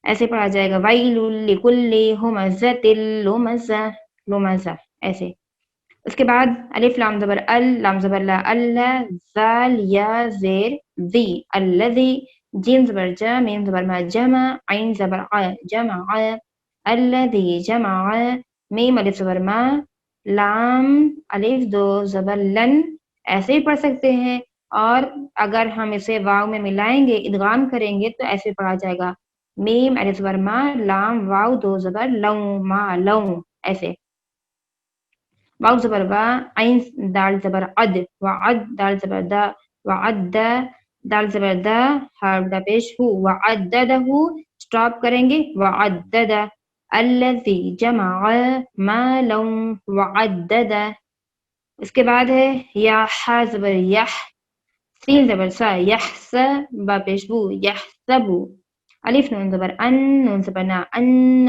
ایسے پڑھا جائے گا، ویل لکل ہمزۃ لمزہ، لمزہ، ایسے. اس کے بعد الف لام زبر ال، لام زبر لا، اللہ، زال یا زیر ذی، الذی، جیم زبر جا، میم زبر ما، جمع، عین زبر ع، جمع، الذی جمع، میم الف زبر ما، لام الف دو زبر لن، ایسے ہی پڑھ سکتے ہیں. اور اگر ہم اسے واو میں ملائیں گے، ادغام کریں گے تو ایسے پڑھا جائے گا، میم الف زبر ما، لام واو دو زبر لوں، ما لوں، ایسے. واو زبر وا، عین دال زبر عد، وعد، دال زبر دا، وعد، دال زبر دا، ہا پیش ہو، وعددہ، سٹاپ کریں گے، وعددہ، الذی جمع مالا وعددہ. اس کے بعد ہے یا حا زبر یح، سین زبر سا، یحس، با پیش بو، یحسبو، الف نون زبر ان، نون زبر نا، ان،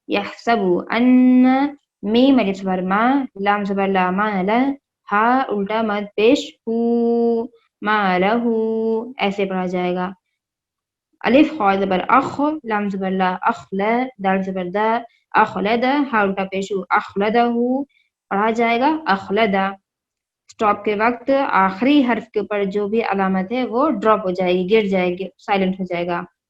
یحسبو ان، میم الف زبر ما، لام زبر لا، ما لا، ہا الٹا مد پیش ہو، ما لہو، ایسے پڑھا جائے گا. الف خا زبر اخ، لام زبر لا، اخلا، دال زبر دا، اخلدا، ہا الٹا پیش ہو، اخلدہ، پڑھا جائے گا اخلدہ. سٹاپ کے وقت آخری حرف کے اوپر جو بھی علامت ہے وہ ڈراپ ہو جائے گی، گر جائے گی، سائلنٹ ہو جائے گا.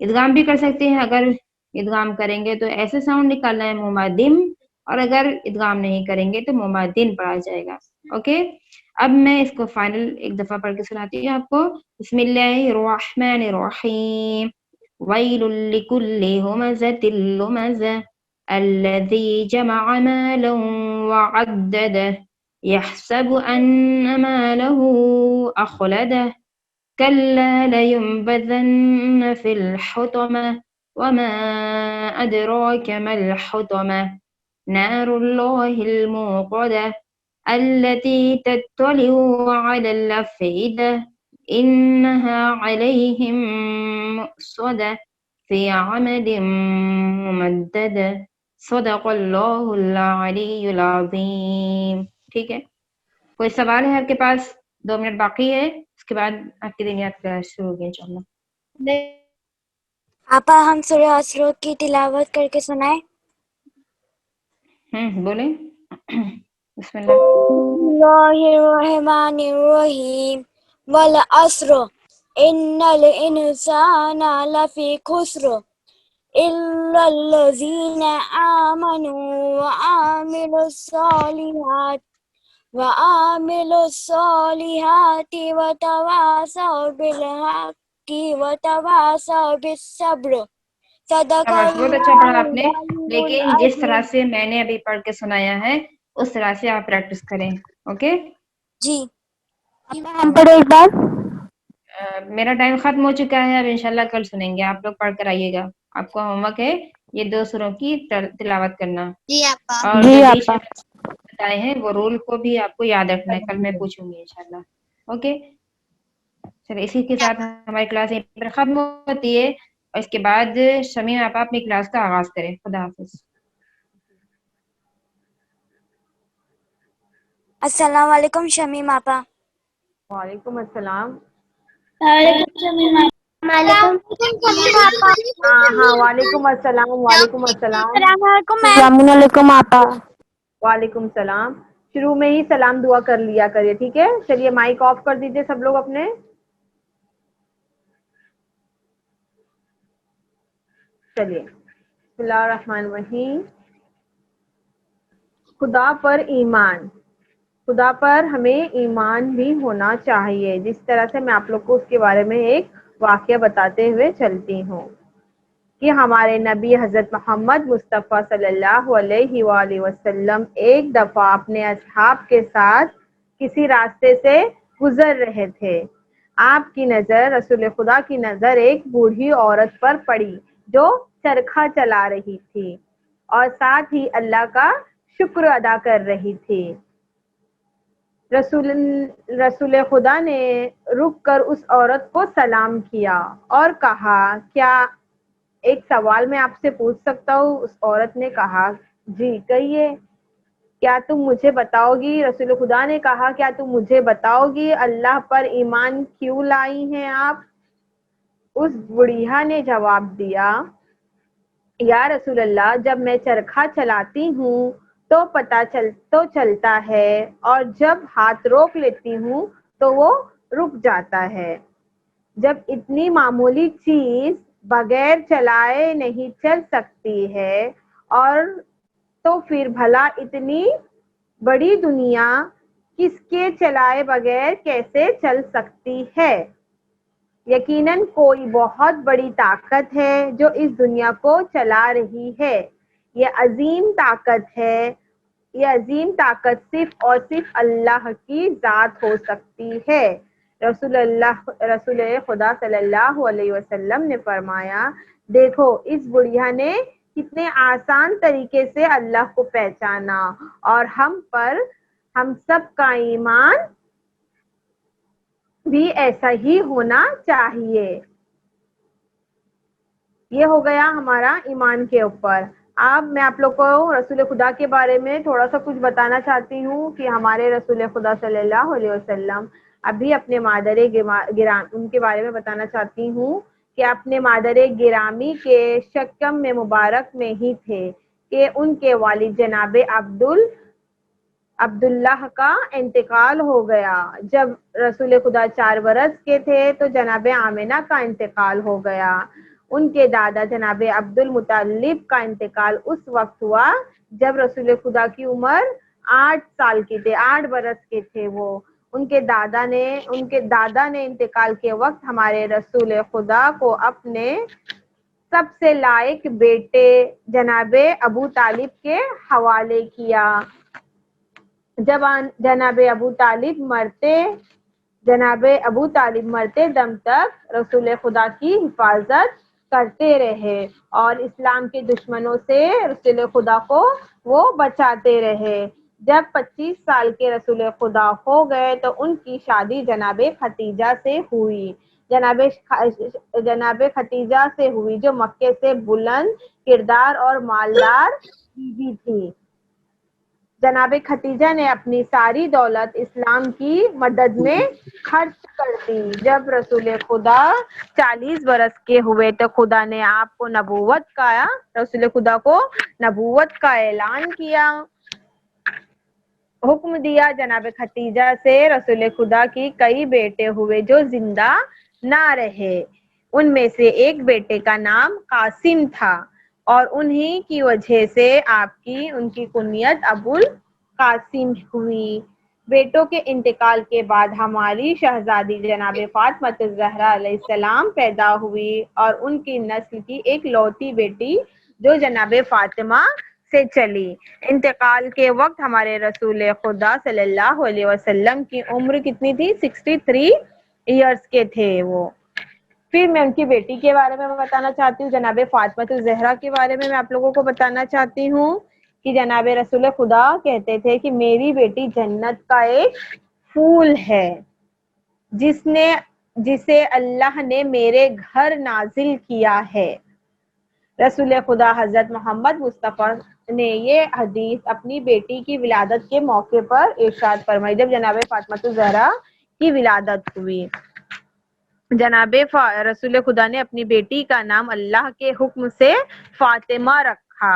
ادغام بھی کر سکتے ہیں، اگر ادغام کریں گے تو ایسے ساؤنڈ نکالنا ہے ممدم، اور اگر ادغام نہیں کریں گے تو ممدن پڑھا جائے گا. اوکے، اب میں اس کو فائنل ایک دفعہ پڑھ کے سناتی ہوں آپ کو. بسم اللہ الرحمن الرحیم. ویل لکل ہمزۃ لمزہ الذی جمع مالا وعددہ يحسب أن ماله أخلده كلا لينبذن في الحطمة وما أدراك ما الحطمة نار الله الموقدة التي تطلع على الأفئدة إنها عليهم مؤصدة في عمد ممددة صدق اللہ العلی العظیم. ٹھیک ہے، کوئی سوال ہے آپ کے پاس؟ 2 منٹ باقی ہے، اس کے بعد آپ کی دنیات کلاس شروع ہوگی انشاءاللہ. آپا ہم سورہ اسرا کی تلاوت کر کے سنائیں؟ بولیں. بسم اللہ. اللہ الرحمن الرحیم. والعصر ان الانسان لفی خسر الا الذین آمنوا وعملوا الصالحات وتواصوا بالحق وتواصوا بالصبر. صدق بہت اچھا پڑھا آپ نے، اللہ لیکن جس طرح سے میں نے ابھی پڑھ کے سنایا ہے اس طرح سے آپ پریکٹس کریں. اوکے جی ہم پڑھو ایک بار. میرا ٹائم ختم ہو چکا ہے، اب انشاءاللہ کل سنیں گے. آپ لوگ پڑھ کر آئیے گا، آپ کو ہوم ورک ہے یہ 2 سوروں کی تلاوت کرنا، جی آپا. اور جو بیچ میں بتائے ہیں وہ رول کو بھی آپ کو یاد رکھنا ہے، کل میں پوچھوں گی انشاءاللہ. اوکے چلے، اسی کے ساتھ ہماری کلاس یہیں پر ختم ہوتی ہے، اور اس کے بعد شمیم آپ اپنی کلاس کا آغاز کریں. خدا حافظ. السلام علیکم شمیم آپا. وعلیکم السلام. ہاں وعلیکم السلام. وعلیکم السلام. السلام علیکم آپا. وعلیکم السلام. شروع میں ہی سلام دعا کر لیا کریے، ٹھیک ہے؟ چلیے مائک آف کر دیجیے سب لوگ اپنے. چلیے بسم اللہ الرحمن الرحیم. خدا پر ایمان. خدا پر ہمیں ایمان بھی ہونا چاہیے، جس طرح سے میں آپ لوگ کو اس کے بارے میں ایک واقعہ بتاتے ہوئے چلتی ہوں کہ ہمارے نبی حضرت محمد مصطفیٰ صلی اللہ علیہ وآلہ وسلم ایک دفعہ اپنے اصحاب کے ساتھ کسی راستے سے گزر رہے تھے. آپ کی نظر، رسول خدا کی نظر ایک بوڑھی عورت پر پڑی جو چرخہ چلا رہی تھی اور ساتھ ہی اللہ کا شکر ادا کر رہی تھی. رسول خدا نے رک کر اس عورت کو سلام کیا اور کہا، کیا ایک سوال میں آپ سے پوچھ سکتا ہوں؟ اس عورت نے کہا، جی کہیے. کیا تم مجھے بتاؤ گی؟ رسول خدا نے کہا، کیا تم مجھے بتاؤ گی اللہ پر ایمان کیوں لائی ہیں آپ؟ اس بڑھیا نے جواب دیا، یا رسول اللہ، جب میں چرخہ چلاتی ہوں تو چلتا ہے، اور جب ہاتھ روک لیتی ہوں تو وہ رک جاتا ہے. جب اتنی معمولی چیز بغیر چلائے نہیں چل سکتی ہے، اور تو پھر بھلا اتنی بڑی دنیا کس کے چلائے بغیر کیسے چل سکتی ہے؟ یقیناً کوئی بہت بڑی طاقت ہے جو اس دنیا کو چلا رہی ہے. یہ عظیم طاقت ہے. یہ عظیم طاقت صرف اور صرف اللہ کی ذات ہو سکتی ہے. رسول خدا صلی اللہ علیہ وسلم نے فرمایا، دیکھو اس بڑھیا نے کتنے آسان طریقے سے اللہ کو پہچانا، اور ہم سب کا ایمان بھی ایسا ہی ہونا چاہیے. یہ ہو گیا ہمارا ایمان کے اوپر. اب میں آپ لوگ کو رسول خدا کے بارے میں تھوڑا سا کچھ بتانا چاہتی ہوں کہ ہمارے رسول خدا صلی اللہ علیہ وسلم ابھی اپنے مادر گرامی ان کے بارے میں بتانا چاہتی ہوں کہ اپنے مادر گرامی کے شکم میں مبارک میں ہی تھے کہ ان کے والد جناب عبداللہ کا انتقال ہو گیا. جب رسول خدا 4 برس کے تھے تو جناب آمنہ کا انتقال ہو گیا. ان کے دادا جناب عبد المطلب کا انتقال اس وقت ہوا جب رسول خدا کی عمر 8 سال کی تھے، 8 برس کے تھے وہ۔ ان کے دادا نے انتقال کے وقت ہمارے رسول خدا کو اپنے سب سے لائق بیٹے جناب ابو طالب کے حوالے کیا۔ جب جناب ابو طالب مرتے دم تک رسول خدا کی حفاظت کرتے رہے اور اسلام کے دشمنوں سے رسول خدا کو وہ بچاتے رہے۔ جب 25 سال کے رسول خدا ہو گئے تو ان کی شادی جناب ختیجہ سے ہوئی، جناب ختیجہ سے ہوئی جو مکے سے بلند کردار اور مالدار بیوی تھی۔ جناب ختیجہ نے اپنی ساری دولت اسلام کی مدد میں خرچ کر دی۔ جب رسول خدا 40 برس کے ہوئے تو خدا نے آپ کو رسول خدا کو نبوت کا اعلان کیا، حکم دیا۔ جناب ختیجہ سے رسول خدا کی کئی بیٹے ہوئے جو زندہ نہ رہے، ان میں سے ایک بیٹے کا نام قاسم تھا اور انہی کی وجہ سے ان کی کنیت ابو القاسم ہوئی۔ بیٹوں کے انتقال کے بعد ہماری شہزادی جناب فاطمہ الزہرا علیہ السلام پیدا ہوئی اور ان کی نسل کی ایک لوتی بیٹی جو جناب فاطمہ سے چلی۔ انتقال کے وقت ہمارے رسول خدا صلی اللہ علیہ وسلم کی عمر کتنی تھی؟ 63 ایئرس کے تھے وہ۔ پھر میں ان کی بیٹی کے بارے میں بتانا چاہتی ہوں، جناب فاطمہ الزہرا کے بارے میں آپ لوگوں کو بتانا چاہتی ہوں کہ جناب رسول خدا کہتے تھے کہ میری بیٹی جنت کا ایک پھول ہے جسے اللہ نے میرے گھر نازل کیا ہے۔ رسول خدا حضرت محمد مصطفیٰ نے یہ حدیث اپنی بیٹی کی ولادت کے موقع پر ارشاد فرمائی۔ جب جناب فاطمہ الزہرا کی ولادت ہوئی، جناب رسول خدا نے اپنی بیٹی کا نام اللہ کے حکم سے فاطمہ رکھا۔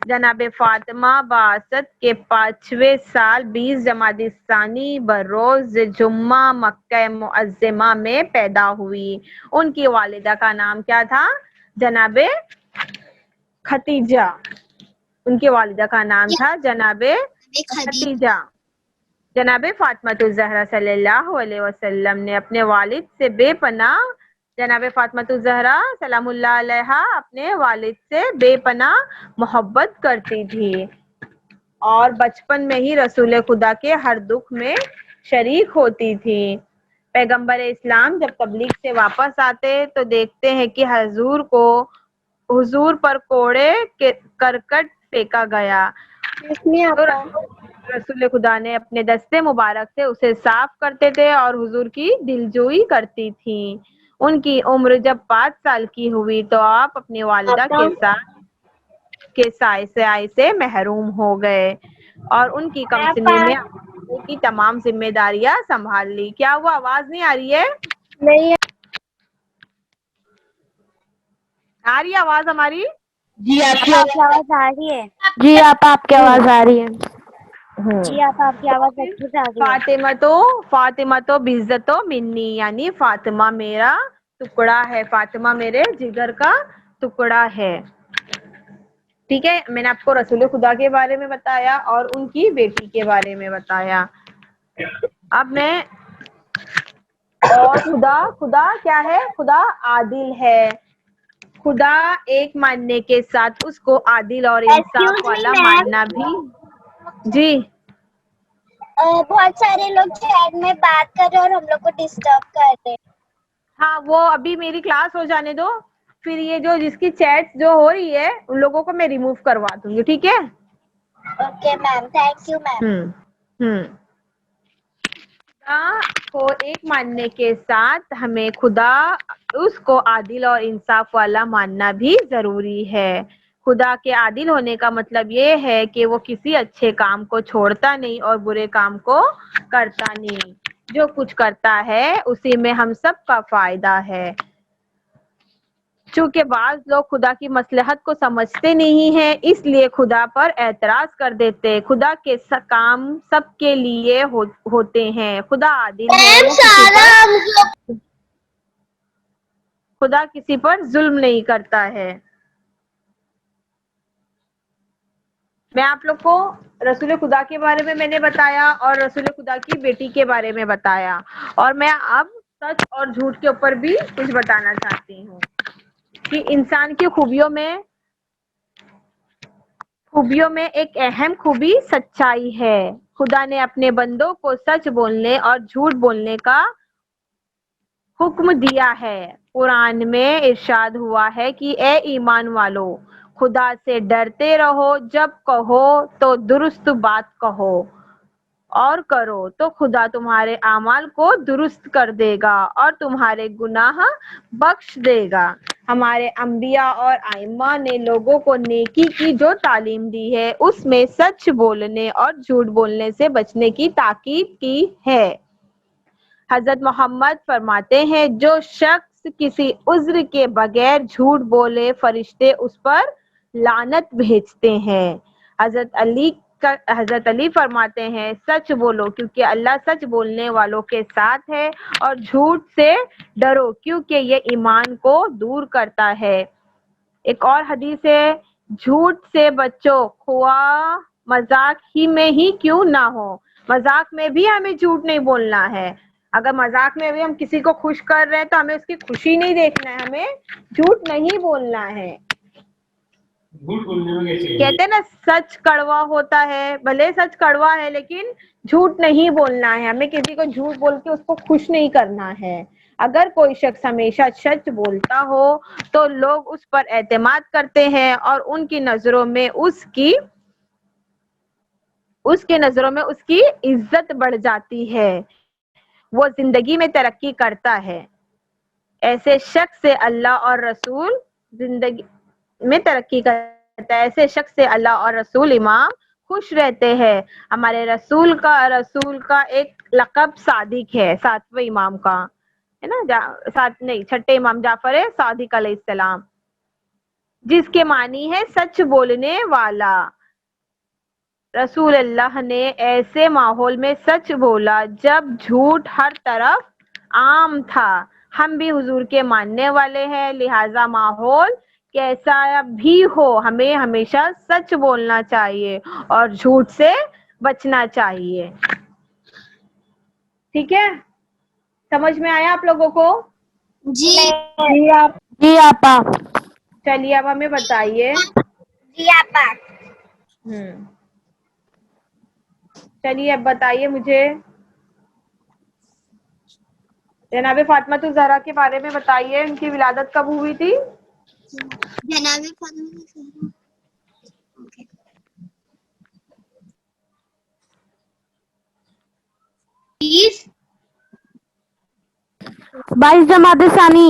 جناب فاطمہ بعثت کے 5ویں سال 20 جمادی الثانی بروز جمعہ مکہ معظمہ میں پیدا ہوئی۔ ان کی والدہ کا نام کیا تھا؟ جناب ختیجہ۔ ان کی والدہ کا نام تھا جناب ختیجہ۔ جناب فاطمہ الزہرا صلی اللہ علیہ وسلم نے اپنے والد سے بے پناہ جناب فاطمہ الزہرا سلام اللہ علیہا اپنے والد سے بے پناہ محبت کرتی تھی اور بچپن میں ہی رسول خدا کے ہر دکھ میں شریک ہوتی تھی۔ پیغمبر اسلام جب تبلیغ سے واپس آتے تو دیکھتے ہیں کہ حضور پر کوڑے کرکٹ پھینکا گیا۔ رسول خدا نے اپنے دستے مبارک سے اسے صاف کرتے تھے اور حضور کی دلجوئی کرتی تھیں۔ ان کی عمر جب 5 سال کی ہوئی تو آپ اپنی والدہ کے سائے سے محروم ہو گئے اور ان کی کمسنی میں کی تمام ذمہ داریاں سنبھال لی۔ کیا وہ آواز نہیں آ رہی ہے؟ نہیں آ رہی ہے آواز ہماری؟ جی آپ کی آواز آ رہی ہے۔ جی آپ کی آواز آ رہی ہے۔ جی آپ کی آواز اچھی سے آ رہی ہے۔ فاطمہ تو بعزت منی، یعنی فاطمہ میرا ٹکڑا ہے، فاطمہ میرے جگر کا ٹکڑا ہے۔ ٹھیک ہے، میں نے آپ کو رسول خدا کے بارے میں بتایا اور ان کی بیٹی کے بارے میں بتایا۔ اب میں اور خدا کیا ہے؟ خدا عادل ہے۔ خدا ایک ماننے کے ساتھ اس کو عادل اور انصاف والا ماننا بھی۔ جی بہت سارے لوگ چیٹ میں بات کر رہے اور ہم لوگ کو ڈسٹرب کر رہے۔ ہاں، وہ ابھی میری کلاس ہو جانے دو، پھر یہ جس کی چیٹ جو ہو رہی ہے ان لوگوں کو میں ریموو کروا دوں گی، ٹھیک ہے؟ Okay ma'am, thank you ma'am. خدا کو ایک ماننے کے ساتھ ہمیں اس کو عادل اور انصاف والا ماننا بھی ضروری ہے۔ خدا کے عادل ہونے کا مطلب یہ ہے کہ وہ کسی اچھے کام کو چھوڑتا نہیں اور برے کام کو کرتا نہیں۔ جو کچھ کرتا ہے اسی میں ہم سب کا فائدہ ہے۔ چونکہ بعض لوگ خدا کی مصلحت کو سمجھتے نہیں ہیں، اس لیے خدا پر اعتراض کر دیتے۔ خدا کے کام سب کے لیے ہوتے ہیں۔ خدا عادل ہے، وہ کسی پر خدا کسی پر ظلم نہیں کرتا ہے۔ میں آپ لوگ کو رسول خدا کے بارے میں نے بتایا اور رسول خدا کی بیٹی کے بارے میں بتایا، اور میں اب سچ اور جھوٹ کے اوپر بھی کچھ بتانا چاہتی ہوں کہ انسان کی خوبیوں میں ایک اہم خوبی سچائی ہے۔ خدا نے اپنے بندوں کو سچ بولنے اور جھوٹ بولنے کا حکم دیا ہے۔ قرآن میں ارشاد ہوا ہے کہ اے ایمان والو، خدا سے ڈرتے رہو، جب کہو تو درست بات کہو اور کرو تو خدا تمہارے اعمال کو درست کر دے گا اور تمہارے گناہ بخش دے گا۔ ہمارے انبیاء اور ائمہ نے لوگوں کو نیکی کی جو تعلیم دی ہے اس میں سچ بولنے اور جھوٹ بولنے سے بچنے کی تاکید کی ہے۔ حضرت محمد فرماتے ہیں جو شخص کسی عذر کے بغیر جھوٹ بولے فرشتے اس پر لعنت بھیجتے ہیں۔ حضرت علی فرماتے ہیں سچ بولو کیونکہ اللہ سچ بولنے والوں کے ساتھ ہے، اور جھوٹ سے ڈرو کیونکہ یہ ایمان کو دور کرتا ہے۔ ایک اور حدیث ہے جھوٹ سے بچو خواہ مذاق ہی میں ہی کیوں نہ ہو۔ مذاق میں بھی ہمیں جھوٹ نہیں بولنا ہے۔ اگر مذاق میں بھی ہم کسی کو خوش کر رہے ہیں تو ہمیں اس کی خوشی نہیں دیکھنا ہے، ہمیں جھوٹ نہیں بولنا ہے۔ کہتے ہیں نا سچ کڑوا ہوتا ہے، بھلے سچ کڑوا ہے لیکن جھوٹ نہیں بولنا ہے، ہمیں کسی کو جھوٹ بول کے اس کو خوش نہیں کرنا ہے۔ اگر کوئی شخص ہمیشہ سچ بولتا ہو تو لوگ اس پر اعتماد کرتے ہیں اور ان کی نظروں میں اس کی عزت بڑھ جاتی ہے، وہ زندگی میں ترقی کرتا ہے۔ ایسے شخص سے اللہ اور رسول زندگی میں ترقی کرتا ہے، ایسے شخص سے اللہ اور رسول امام خوش رہتے ہیں۔ ہمارے رسول کا ایک لقب صادق ہے، ساتویں امام کا ہے نا، چھٹے امام جعفر صادق علیہ السلام، جس کے معنی ہے سچ بولنے والا۔ رسول اللہ نے ایسے ماحول میں سچ بولا جب جھوٹ ہر طرف عام تھا۔ ہم بھی حضور کے ماننے والے ہیں، لہذا ماحول کیسا بھی ہو ہمیں ہمیشہ سچ بولنا چاہیے اور جھوٹ سے بچنا چاہیے۔ ٹھیک ہے، سمجھ میں آیا آپ لوگوں کو؟ جی جی آپا۔ چلیے اب ہمیں بتائیے۔ جی آپا۔ چلیے اب بتائیے مجھے جناب فاطمہ الزہرا کے بارے میں بتائیے، ان کی ولادت کب ہوئی تھی؟ جناب فاطمہ 22 جمادی ثانی۔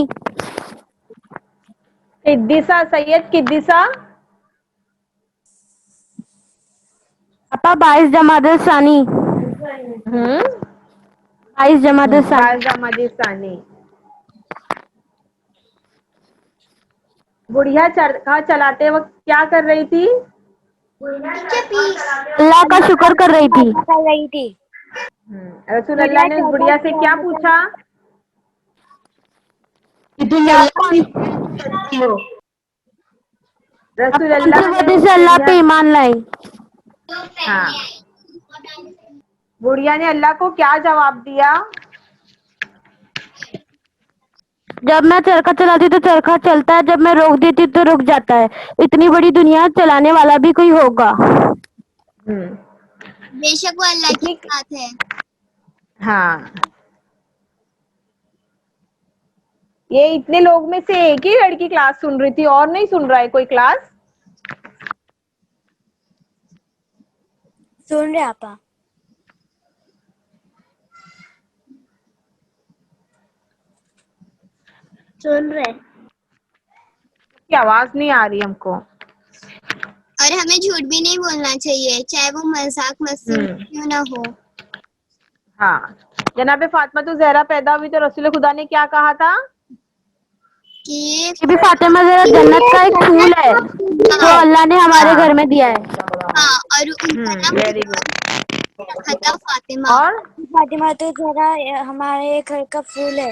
قدیسہ سید قدیسہ آپا 22 جمادی ثانی۔ 22 جمادی ثانی۔ 22 جمادی ثانی۔ بڑھیا چرخہ چلاتے وقت کیا کر رہی تھی؟ اللہ کا شکر کر رہی تھی۔ رسول اللہ نے اس بڑھیا سے کیا پوچھا؟ رسول اللہ نے سے اللہ پہ ایمان لائی۔ ہاں، بڑھیا نے اللہ کو کیا جواب دیا؟ جب میں چرخہ چلاتی تو چرخہ چلتا ہے، جب میں روک دیتی تو رک جاتا ہے، اتنی بڑی دنیا چلانے والا بھی کوئی ہوگا۔ بے شک وہ اللہ کی بات ہے۔ ہاں، یہ اتنے لوگ میں سے ایک ہی لڑکی کلاس سن رہی تھی اور نہیں سن رہا ہے کوئی کلاس؟ سن رہے آپا؟ سن رہے کی آواز نہیں آ رہی ہم کو۔ اور ہمیں جھوٹ بھی نہیں بولنا چاہیے، چاہے وہ مذاق مستی میں کیوں نہ ہو۔ ہاں، جناب فاطمہ الزہرا پیدا ہوئی تو رسول خدا نے کیا کہا تھا؟ بی بی فاطمہ زہرا جنت کا ایک پھول ہے جو اللہ نے ہمارے گھر میں دیا ہے۔ ہاں، اور ان کا نام ویری گڈ۔ رکھا تھا فاطمہ۔ اور فاطمہ تو زہرا ہمارے گھر کا پھول ہے۔